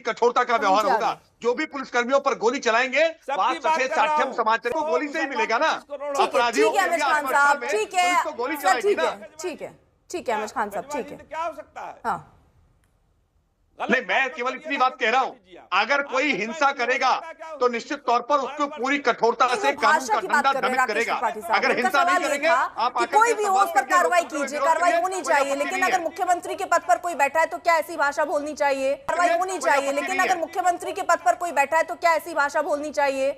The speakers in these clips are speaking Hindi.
कठोरता का व्यवहार होगा। जो भी पुलिसकर्मियों पर गोली चलाएंगे, 5 सफेद साठियम समाज को गोली से ही मिलेगा ना। अपराधियों ठीक है अमिश खान साहब, ठीक है, गोली चलाएगी ना। ठीक है, ठीक है अमिश खान साहब, ठीक है। क्या हो सकता है? हाँ नहीं, मैं केवल इतनी बात कह रहा हूं, अगर कोई हिंसा करेगा तो निश्चित तौर पर उसको पूरी कठोरता से कानून का डंडा दबित करेगा। अगर हिंसा नहीं करेंगे, आप कि कोई भी हो उस पर कार्रवाई कीजिए, कार्रवाई होनी चाहिए, लेकिन अगर मुख्यमंत्री के पद पर कोई बैठा है तो क्या ऐसी भाषा बोलनी चाहिए? कार्रवाई होनी चाहिए, लेकिन अगर मुख्यमंत्री के पद पर कोई बैठा है तो क्या ऐसी भाषा बोलनी चाहिए?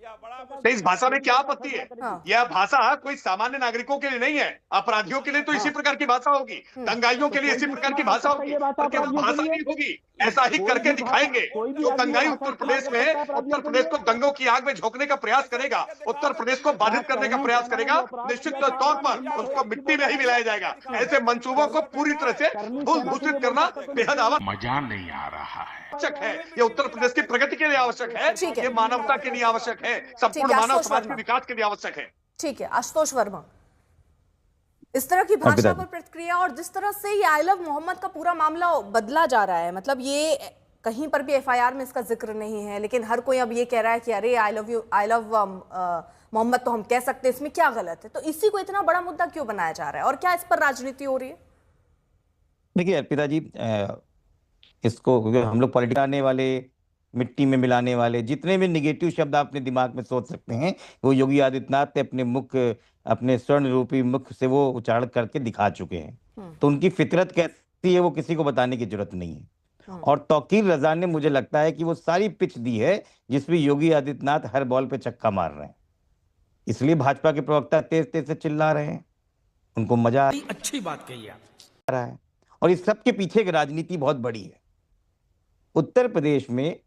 तो इस भाषा में क्या आपत्ति है? यह भाषा कोई सामान्य नागरिकों के लिए नहीं है, अपराधियों के लिए तो इसी प्रकार की भाषा होगी, दंगाइयों के लिए इसी प्रकार की भाषा होगी। और केवल भाषा नहीं होगी, ऐसा ही करके दिखाएंगे। जो दंगाई उत्तर प्रदेश में उत्तर प्रदेश को दंगों की आग में झोंकने का प्रयास करेगा, उत्तर प्रदेश को बाधित करने का प्रयास करेगा, निश्चित तौर पर उसको मिट्टी में ही मिलाया जाएगा। ऐसे मंसूबों को पूरी तरह से धूल-भूषित करना बेहद आवश्यक, मजा नहीं आ रहा है। है। ये उत्तर प्रदेश की प्रगति के लिए आवश्यक है, ये मानवता के लिए आवश्यक है, संपूर्ण मानव समाज के विकास के लिए आवश्यक है। ठीक है आशुतोष वर्मा, इस तरह की भाषा पर प्रतिक्रिया और जिस तरह से ये आई लव मोहम्मद का पूरा मामला बदला जा रहा है, मतलब ये कहीं पर भी एफआईआर में इसका जिक्र नहीं है, लेकिन हर कोई अब ये कह रहा है कि अरे I love you, I love Mohammed तो हम कह सकते हैं, इसमें क्या गलत है? तो इसी को इतना बड़ा मुद्दा क्यों बनाया जा रहा है और क्या इस पर राजनीति हो रही है? देखिए अर्पिता जी, इसको क्योंकि हम लोग पॉलिटिक्स आने वाले, मिट्टी में मिलाने वाले, जितने भी निगेटिव शब्द आप अपने दिमाग में सोच सकते हैं, वो योगी आदित्यनाथ ने अपने मुख, अपने स्वर्ण रूपी मुख से वो उच्चारण करके दिखा चुके हैं। तो उनकी फितरत कैसी है वो किसी को बताने की जरूरत नहीं है। और तौकीर रजा ने मुझे लगता है कि वो सारी पिच दी है जिसमें योगी आदित्यनाथ हर बॉल पे छक्का मार रहे हैं, इसलिए भाजपा के प्रवक्ता तेज तेज से चिल्ला रहे हैं, उनको मजा अच्छी बात कही आ रहा है। और इस सब के पीछे एक राजनीति बहुत बड़ी है। उत्तर प्रदेश में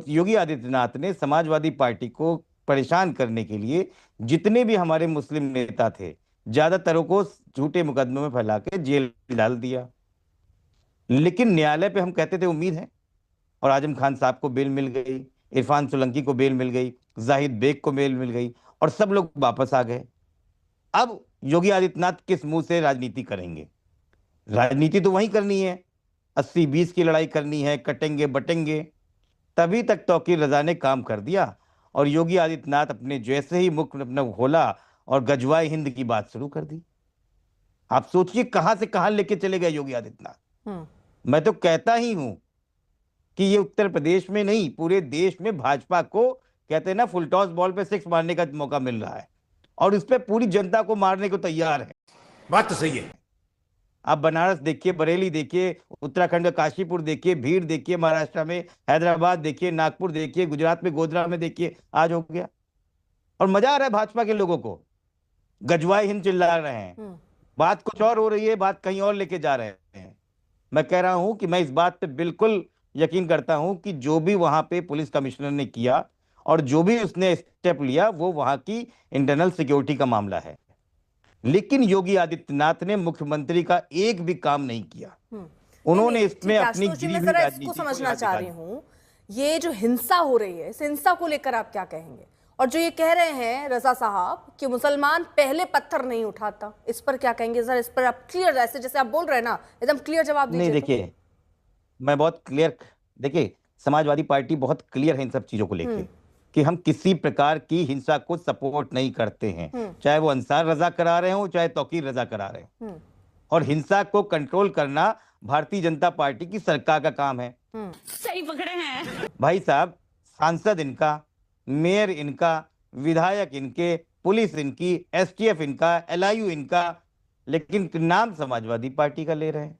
योगी आदित्यनाथ ने समाजवादी पार्टी को परेशान करने के लिए जितने भी हमारे मुस्लिम नेता थे, ज्यादातरों को झूठे मुकदमों में फैला के जेल डाल दिया। लेकिन न्यायालय पे हम कहते थे उम्मीद है, और आजम खान साहब को बेल मिल गई, इरफान सोलंकी को बेल मिल गई, जाहिद बेग को बेल मिल गई और सब लोग वापस आ गए। अब योगी आदित्यनाथ किस मुंह से राजनीति करेंगे? राजनीति तो वही करनी है, 80-20 की लड़ाई करनी है, कटेंगे बटेंगे। तभी तक तौकीर रजा ने काम कर दिया और योगी आदित्यनाथ अपने जैसे ही मुख अपना खोला और गजवाए हिंद की बात शुरू कर दी। आप सोचिए कहां से कहां लेके चले गए योगी आदित्यनाथ। मैं तो कहता ही हूं कि ये उत्तर प्रदेश में नहीं, पूरे देश में भाजपा को कहते हैं ना फुल टॉस बॉल पे 6 मारने का मौका मिल रहा है और इस पे पूरी जनता को मारने को तैयार है। बात तो सही है। आप बनारस देखिए, बरेली देखिए, उत्तराखंड का काशीपुर देखिए, भीड़ देखिए, महाराष्ट्र में हैदराबाद देखिए, नागपुर देखिए, गुजरात में गोधरा में देखिए, आज हो गया। और मजा आ रहा है भाजपा के लोगों को, गजवाए हिंद चिल्ला रहे हैं। बात कुछ और हो रही है, बात कहीं और लेके जा रहे हैं। मैं कह रहा हूं कि मैं इस बात पे बिल्कुल यकीन करता हूं कि जो भी वहां पे पुलिस कमिश्नर ने किया और जो भी उसने स्टेप लिया वो वहां की इंटरनल सिक्योरिटी का मामला है, लेकिन योगी आदित्यनाथ ने मुख्यमंत्री का एक भी काम नहीं किया। उन्होंने इसमें अपनी राजनीति को समझना चाह रही हूं, ये जो हिंसा हो रही है, इस हिंसा को लेकर आप क्या कहेंगे? और जो ये कह रहे हैं रजा साहब कि मुसलमान पहले पत्थर नहीं उठाता, इस पर क्या कहेंगे? जरा इस पर आप क्लियर, ऐसे जैसे आप बोल रहे हैं ना, एकदम क्लियर जवाब दीजिए। नहीं देखिए, मैं बहुत क्लियर, देखिए समाजवादी पार्टी बहुत क्लियर है इन सब चीजों को लेकर कि हम किसी प्रकार की हिंसा को सपोर्ट नहीं करते हैं, चाहे वो अंसार रजा करा रहे हो, चाहे तौकीर रजा करा रहे हो। और हिंसा को कंट्रोल करना भारतीय जनता पार्टी की सरकार का काम है। सही पकड़े हैं भाई साहब, सांसद इनका, मेयर इनका, विधायक इनके, पुलिस इनकी, एसटीएफ इनका, एलआईयू इनका, लेकिन नाम समाजवादी पार्टी का ले रहे हैं।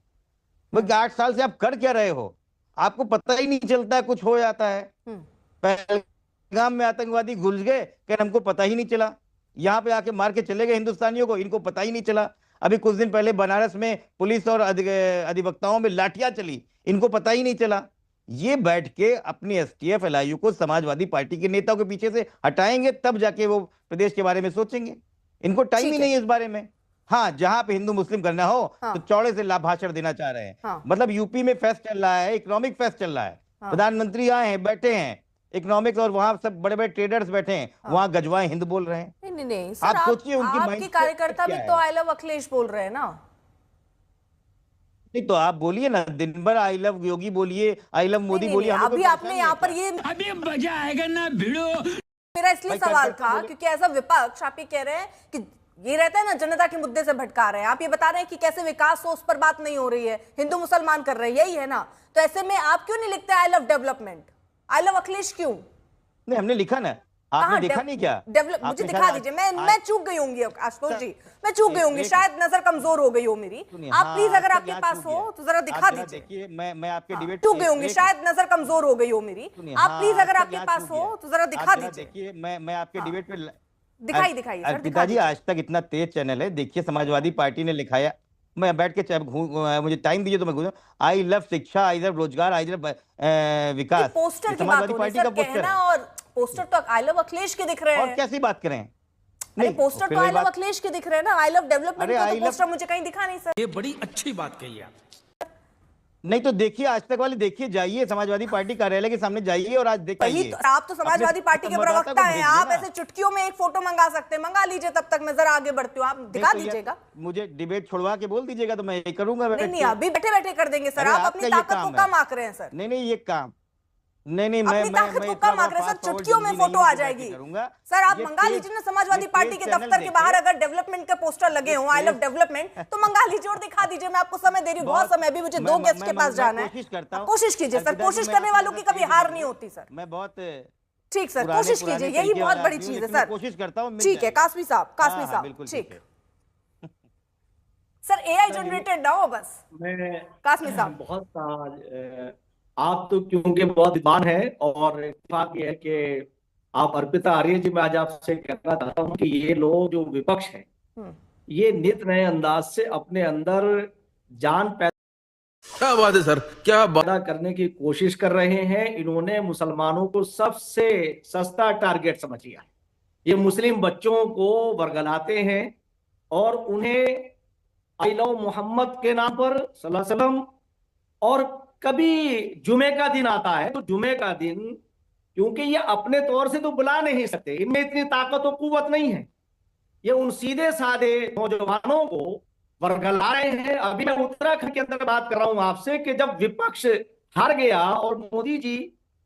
भाई 8 साल से आप कर क्या रहे हो? आपको पता ही नहीं चलता है, कुछ हो जाता है। पहलगाम में आतंकवादी घुस गए, क्या हमको पता ही नहीं चला? यहाँ पे आके मार के चले गए हिंदुस्तानियों को, इनको पता ही नहीं चला। अभी कुछ दिन पहले बनारस में पुलिस और अधिवक्ताओं में लाठियां चली, इनको पता ही नहीं चला। ये बैठ के अपनी एसटीएफ एलआईयू को समाजवादी पार्टी के नेताओं के पीछे से हटाएंगे, तब जाके वो प्रदेश के बारे में सोचेंगे। इनको टाइम ही नहीं है इस बारे में। हाँ, जहां पे हिंदू मुस्लिम करना हो तो चौड़े से भाषण देना चाह रहे हैं। मतलब यूपी में फेस्ट चल रहा है, इकोनॉमिक फेस्ट चल रहा है, प्रधानमंत्री आए हैं, बैठे हैं, इकोनॉमिक्स, और वहां सब बड़े बड़े ट्रेडर्स बैठे हैं, वहां गजवाए हिंद बोल रहे हैं। नहीं, आप सोचिए उनकी आपके कार्यकर्ता भी तो आई लव अखिलेश बोल रहे हैं ना। नहीं तो आप बोलिए ना, दिन भर आई लव योगी बोलिए, आई लव मोदी बोलिए। अभी आपने यहाँ पर ये अभी मजा आएगा ना भिड़ो। मेरा इसलिए सवाल था क्योंकि एज अ विपक्ष आप ये कह रहे हैं कि ये रहता है ना, जनता के मुद्दे से भटका रहे हैं। आप ये बता रहे हैं कि कैसे विकास हो उस पर बात नहीं हो रही है, हिंदू मुसलमान कर रहे हैं, यही है ना। तो ऐसे में आप क्यों नहीं लिखते I love development, I love Akhilesh क्यों? नहीं, हमने लिखा ना, आपने देखा नहीं क्या? डेवलप मुझे दिखा दीजिए। मैं चूक गई होंगी आशुतोष जी, मैं चूक गई होंगी, शायद नजर कमजोर हो गई हो मेरी। आप प्लीज अगर आपके पास हो तो जरा दिखा दीजिए। देखिए मैं आपके डिबेट चूक गई होंगी, शायद नजर कमजोर हो गई हो मेरी। आप प्लीज अगर आपके पास हो तो जरा दिखा दीजिए। देखिए मैं आपके डिबेट पे दिखाइए सर, अर्पिता जी, आज तक इतना तेज चैनल है। देखिए समाजवादी पार्टी ने लिखाया, मैं बैठ के मुझे टाइम दीजिए तो मैं आई लव शिक्षा, आई लव रोजगार, आई लव विकास। पोस्टर की बात हो रही है, कहना और पोस्टर तो आई लव अखिलेश के दिख रहे हैं। और कैसी बात करें? नहीं, पोस्टर तो आई लव अखिलेश के दिख रहे हैं ना, आई लव डेवलपमेंट का तो पोस्टर मुझे कहीं दिखा नहीं सर। ये बड़ी अच्छी बात कही आप। नहीं तो देखिए, आज तक वाले देखिए, जाइए समाजवादी पार्टी कार्यालय के सामने जाइए और आज देखिए। तो आप तो समाजवादी पार्टी के प्रवक्ता हैं, आप ऐसे चुटकियों में एक फोटो मंगा सकते हैं, मंगा लीजिए। तब तक मैं जरा आगे बढ़ती हूँ, आप दिखा दीजिएगा। मुझे डिबेट छोड़वा के बोल दीजिएगा तो मैं ये करूंगा। नहीं, अभी बैठे बैठे कर देंगे सर, आप अपनी ताकत को कम आंक रहे हैं सर। नहीं ये काम नहीं अपनी ताकत को कम आंक रहे सर, चुटकियों में फोटो आ जाएगी सर। आप मंगा लीजिए ना, समाजवादी पार्टी के दफ्तर के बाहर अगर डेवलपमेंट के पोस्टर लगे हो, आई लव डेवलपमेंट, तो मंगा लीजिए और दिखा दीजिए। मैं आपको समय दे रही हूँ, बहुत समय, अभी मुझे 2 गेस्ट के पास जाना है। कोशिश कीजिए सर, कोशिश करने वालों की कभी हार नहीं होती सर। मैं बहुत ठीक सर, कोशिश कीजिए, यही बहुत बड़ी चीज है सर। कोशिश करता हूँ। ठीक है कासमी साहब, ठीक सर, एआई जनरेटेड ना हो बस। कासमी साहब, बहुत आप तो क्योंकि बहुत विद्वान है, और बात यह है कि आप अर्पिता आर्य जी, मैं आज आपसे कहना चाहता हूँ कि ये लोग जो विपक्ष है, ये नित नए अंदाज से अपने अंदर जान क्या बात है सर, क्या पैदा करने की कोशिश कर रहे हैं। इन्होंने मुसलमानों को सबसे सस्ता टारगेट समझ लिया। ये मुस्लिम बच्चों को वर्गलाते हैं और उन्हें आई लव मोहम्मद के नाम पर सल्लल्लाहु अलैहि वसल्लम, और कभी जुमे का दिन आता है तो जुमे का दिन, क्योंकि ये अपने तौर से तो बुला नहीं सकते, इनमें इतनी ताकत और कुव्वत नहीं है, ये उन सीधे साधे नौजवानों को वर्गला रहे हैं। अभी मैं उत्तराखंड के अंदर बात कर रहा हूं आपसे कि जब विपक्ष हार गया और मोदी जी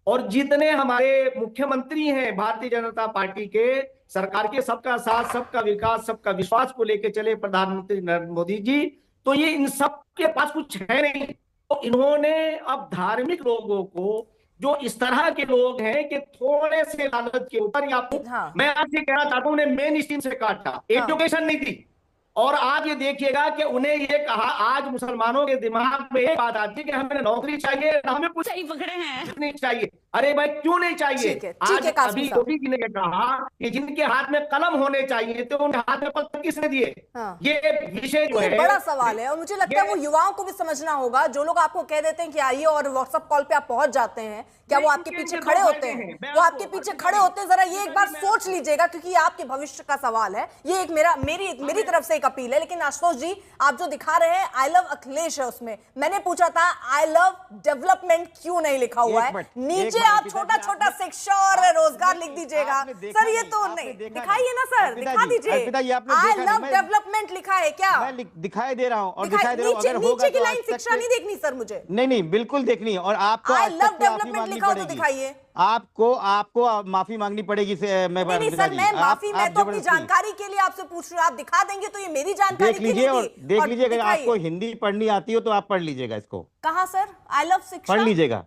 और जितने हमारे मुख्यमंत्री हैं भारतीय जनता पार्टी के, सरकार के सबका साथ, सबका विकास, सबका विश्वास को लेकर चले प्रधानमंत्री नरेंद्र मोदी जी, तो ये इन सब के पास कुछ है नहीं। तो इन्होंने अब धार्मिक लोगों को, जो इस तरह के लोग हैं कि थोड़े से लालच के ऊपर, या मैं आपसे कहना चाहता हूं, उन्हें मेन स्ट्रीम से काटा, एजुकेशन नहीं दी। और आज ये देखिएगा कि उन्हें ये कहा, आज मुसलमानों के दिमाग में एक बात आती है कि हमें नौकरी चाहिए, हमें कुछ सही पकड़े हैं नहीं चाहिए। अरे भाई क्यों नहीं चाहिए? आज अभी योगी जी ने कहा कि जिनके हाथ में कलम होने चाहिए तो उनके हाथ में पत्र किसने दिए? ये विषय जो है बड़ा सवाल है, और मुझे लगता है वो युवाओं को भी समझना होगा। जो लोग आपको कह देते हैं कि आइए और व्हाट्सएप कॉल पे आप पहुंच जाते हैं, क्या वो आपके पीछे खड़े होते हैं? वो आपके पीछे खड़े होते हैं, जरा ये एक बार सोच लीजिएगा, क्योंकि आपके भविष्य का सवाल है। ये एक मेरी तरफ से एक अपील है। लेकिन आशुतोष जी, आप जो दिखा रहे हैं आई लव अखिलेश है, उसमें मैंने पूछा था आई लव डेवलपमेंट क्यों नहीं लिखा हुआ है? नीचे आप छोटा छोटा शिक्षा और रोजगार लिख दीजिएगा सर। ये तो नहीं दिखाइए ना सर, दिखा दीजिए। आई लव डेवलपमेंट लिखा है क्या? मैं दिखाई दे रहा हूँ, और नीचे की लाइन शिक्षा नहीं देखनी सर मुझे। नहीं बिल्कुल देखनी है। और आपको आई लव डेवलपमेंट लिखा हो तो दिखाइए। आपको माफी मांगनी पड़ेगी से। मैं नहीं सर, मैं माफी, मैं तो अपनी जानकारी के लिए आपसे पूछ रही हूँ। आप दिखा देंगे तो ये मेरी जानकारी देख लीजिए, और देख लीजिए, अगर आपको हिंदी पढ़नी आती हो तो आप पढ़ लीजिएगा इसको। कहाँ सर? आई लव शिक्षा पढ़ लीजिएगा,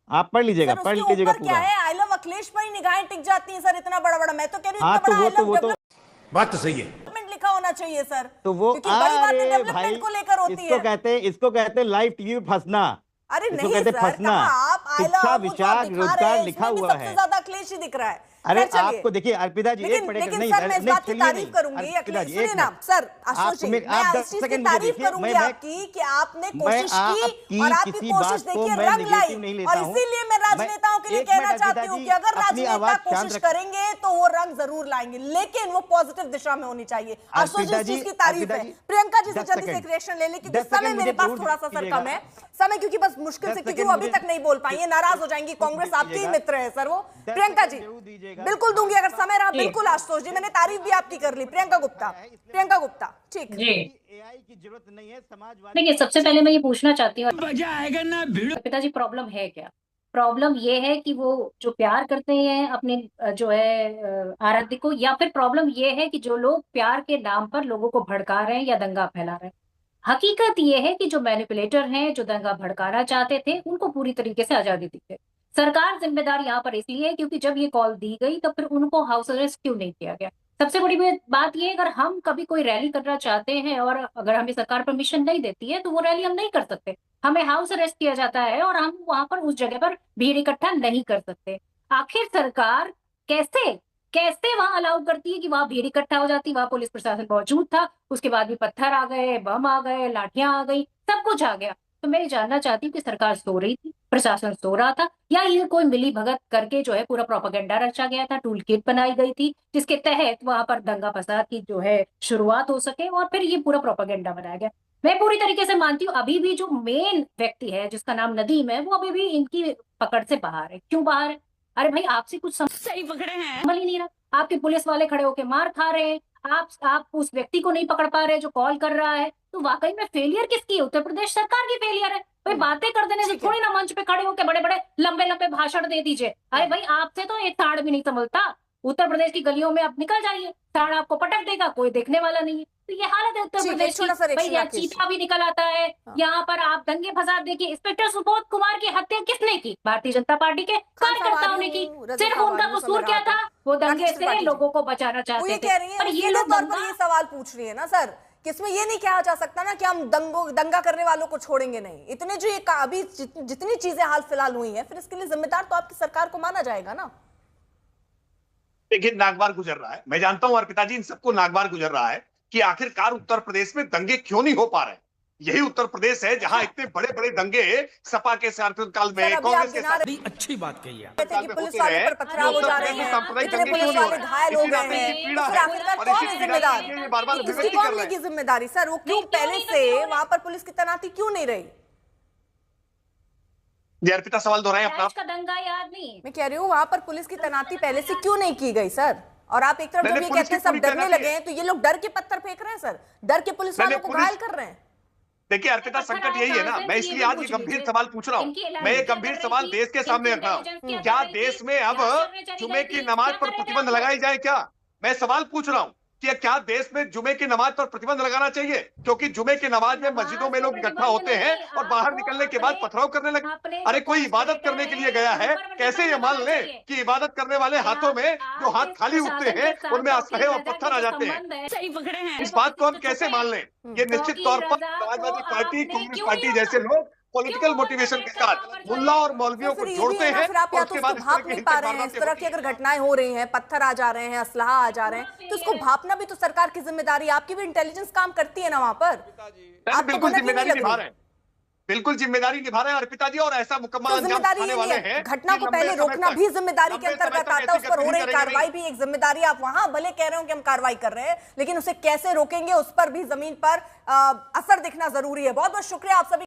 आप पढ़ लीजिएगा, पढ़ लीजिएगा पूरा। क्या है, आई लव अखिलेश पर ही निगाहें टिक जाती हैं सर, इतना बड़ा बड़ा। मैं तो कह रही हूँ बात तो सही है, लिखा होना चाहिए सर। तो वो बड़ी बात डेवलपमेंट को लेकर होती है। इसको कहते हैं लाइव टीवी फंसना। अरे नहीं कहते सर, फंसना। आप शिक्षा, विचार, रोजगार लिखा हुआ है। सबसे ज्यादा अखिलेश ही दिख रहा है। अरे आपको देखिए अर्पिता जी, एक लेकिन सर मैं इस बात की तारीफ करूंगी, अखिलेश सुनिए ना सर, आशुतोष जी, मैं इस चीज की तारीफ करूंगी आपकी कि आपने कोशिश की, और आपकी कोशिश देखिए रंग लाई। और इसीलिए मैं राजनेताओं के लिए कहना चाहती हूँ कि अगर राजनेता कोशिश करेंगे तो वो रंग जरूर लाएंगे, लेकिन वो पॉजिटिव दिशा में होनी चाहिए। आशुतोष जी, इस चीज की तारीफ है। प्रियंका जी से जल्दी से एक रिएक्शन ले लें, क्योंकि समय मेरे पास थोड़ा सा सर कम है समय, क्योंकि बस मुश्किल से, क्योंकि वो अभी तक नहीं बोल पाई है, नाराज हो जाएंगी। कांग्रेस आपके ही मित्र है सर वो। प्रियंका जी बिल्कुल दूंगी अगर समय रहा, बिल्कुल आशुतोष जी, मैंने तारीफ भी आपकी कर ली। प्रियंका गुप्ता ठीक जी। एआई की जरूरत नहीं है, समाजवादी। देखिए, सबसे पहले मैं ये पूछना चाहती हूँ, मजा आएगा ना भिड़ो। पिताजी प्रॉब्लम है क्या? प्रॉब्लम ये है कि वो जो प्यार करते हैं अपने जो है आराध्य को, या फिर प्रॉब्लम ये है कि जो लोग प्यार के नाम पर लोगों को भड़का रहे हैं या दंगा फैला रहे हैं। हकीकत ये है कि जो मैनिपुलेटर हैं, जो दंगा भड़काना चाहते थे, उनको पूरी तरीके से आजादी दी गई। सरकार जिम्मेदार यहाँ पर इसलिए है क्योंकि जब ये कॉल दी गई तब फिर उनको हाउस अरेस्ट क्यों नहीं किया गया। सबसे बड़ी बात ये, अगर हम कभी कोई रैली करना चाहते हैं और अगर हमें सरकार परमिशन नहीं देती है तो वो रैली हम नहीं कर सकते, हमें हाउस अरेस्ट किया जाता है और हम वहां पर उस जगह पर भीड़ इकट्ठा नहीं कर सकते। आखिर सरकार कैसे कैसे वहां अलाउ करती है कि वहां भीड़ इकट्ठा हो जाती, वहां पुलिस प्रशासन मौजूद था, उसके बाद भी पत्थर आ गए, बम आ गए, लाठियां आ गई, सब कुछ आ गया। तो मैं जानना चाहती हूँ कि सरकार सो रही थी, प्रशासन सो रहा था, या ये कोई मिली भगत करके जो है पूरा प्रोपेगेंडा रचा गया था, टूल किट बनाई गई थी जिसके तहत वहां पर दंगा फसाद की जो है शुरुआत हो सके और फिर ये पूरा प्रोपेगेंडा बनाया गया। मैं पूरी तरीके से मानती हूँ अभी भी जो मेन व्यक्ति है जिसका नाम नदीम है वो अभी भी इनकी पकड़ से बाहर है। क्यों बाहर है? अरे भाई, आपसे कुछ सही पकड़े हैं। समझ ही नहीं रहा, आपके पुलिस वाले खड़े होके मार खा रहे हैं, आप उस व्यक्ति को नहीं पकड़ पा रहे जो कॉल कर रहा है। तो वाकई में फेलियर किसकी है? उत्तर प्रदेश सरकार की फेलियर है। भाई, बातें कर देने से थोड़ी ना मंच पे खड़े होकर बड़े बड़े लंबे लंबे भाषण दे दीजिए। अरे भाई, आपसे तो एक साड़ भी नहीं संभलता। उत्तर प्रदेश की गलियों में आप निकल जाइए, साड़ आपको पटक देगा, कोई देखने वाला नहीं है। तो ये हालत है उत्तर प्रदेश की। भाई, यहाँ चीता भी निकल आता है, यहाँ पर आप दंगे फसाद देखिए। इंस्पेक्टर सुबोध कुमार की हत्या किसने की? भारतीय जनता पार्टी के कार्यकर्ताओं ने की। सिर्फ उनका कसूर क्या था? वो दंगे से लोगों को बचाना चाहते थे। पर ये लोग ये सवाल पूछ रही है ना सर, किसमें ये नहीं कहा जा सकता ना कि हम दंगा करने वालों को छोड़ेंगे नहीं। इतने जो ये अभी जितनी चीजें हाल फिलहाल हुई हैं, फिर इसके लिए जिम्मेदार तो आपकी सरकार को माना जाएगा ना। देखिए, नागवार गुजर रहा है, मैं जानता हूं अर्पिता जी, इन सबको नागवार गुजर रहा है कि आखिरकार उत्तर प्रदेश में दंगे क्यों नहीं हो पा रहे। यही उत्तर प्रदेश है जहां इतने बड़े बड़े दंगे सपा के शासनकाल में, कांग्रेस के साथ अच्छी बात कही आप। पुलिस वाले पर पथराव हो जा रहे हैं, इतने पुलिस वाले घायल हो गए हैं, तो फिर आखिरकार कौन है जिम्मेदार? इसकी कौन लेगी जिम्मेदारी सर? वो क्यों पहले से वहां पर पुलिस की तैनाती क्यों नहीं रही? अर्पिता, सवाल दोहराएं अपना। का दंगा याद नहीं, मैं कह रही हूँ वहां पर पुलिस की तैनाती पहले से क्यों नहीं की गई सर? और आप एक तरफ जब ये कहते हैं सब डरने लगे हैं, तो ये लोग डर के पत्थर फेंक रहे हैं सर, डर के पुलिस वालों को घायल कर रहे हैं। देखिए अर्पिता, संकट यही है ना, मैं इसलिए आज ये गंभीर सवाल पूछ रहा हूँ। मैं ये गंभीर सवाल देश के सामने रख रहा हूँ। क्या देश में अब जुमे की नमाज पर प्रतिबंध लगाई जाए? क्या मैं सवाल पूछ रहा हूँ कि क्या देश में जुमे की नमाज पर प्रतिबंध लगाना चाहिए? क्योंकि जुमे की नमाज में मस्जिदों में लोग इकट्ठा होते हैं और बाहर निकलने के बाद पथराव करने लगे। अरे, कोई इबादत करने के लिए गया है, कैसे ये मान ले कि इबादत करने वाले हाथों में जो हाथ खाली उठते हैं उनमें असलहे और पत्थर आ जाते हैं? सही पकड़े हैं। इस बात को हम कैसे मान लें? ये निश्चित तौर पर समाजवादी पार्टी, कांग्रेस पार्टी जैसे लोग पॉलिटिकल मोटिवेशन के साथ मुल्ला और मौलवियों को जोड़ते हैं। फिर आप या तो उसको भाप नहीं पा रहे हैं, इस तरह की अगर घटनाएं हो रही हैं, पत्थर आ जा रहे हैं, असलहा आ जा रहे हैं, तो उसको भापना भी तो सरकार की जिम्मेदारी है। आपकी भी इंटेलिजेंस काम करती है ना वहां पर। बिल्कुल जिम्मेदारी निभा रहे हैं, बिल्कुल जिम्मेदारी निभा रहे हैं अर्पिता जी, और ऐसा मुकम्मल अंजाम दिखाने वाले हैं। घटना को पहले रोकना भी जिम्मेदारी के अंतर्गत आता है, उस पर हो रही कार्रवाई भी एक जिम्मेदारी। आप वहां भले कह रहे हो कि हम कार्रवाई कर रहे हैं, लेकिन उसे कैसे रोकेंगे उस पर भी जमीन पर असर दिखना जरूरी है। बहुत बहुत शुक्रिया आप सभी।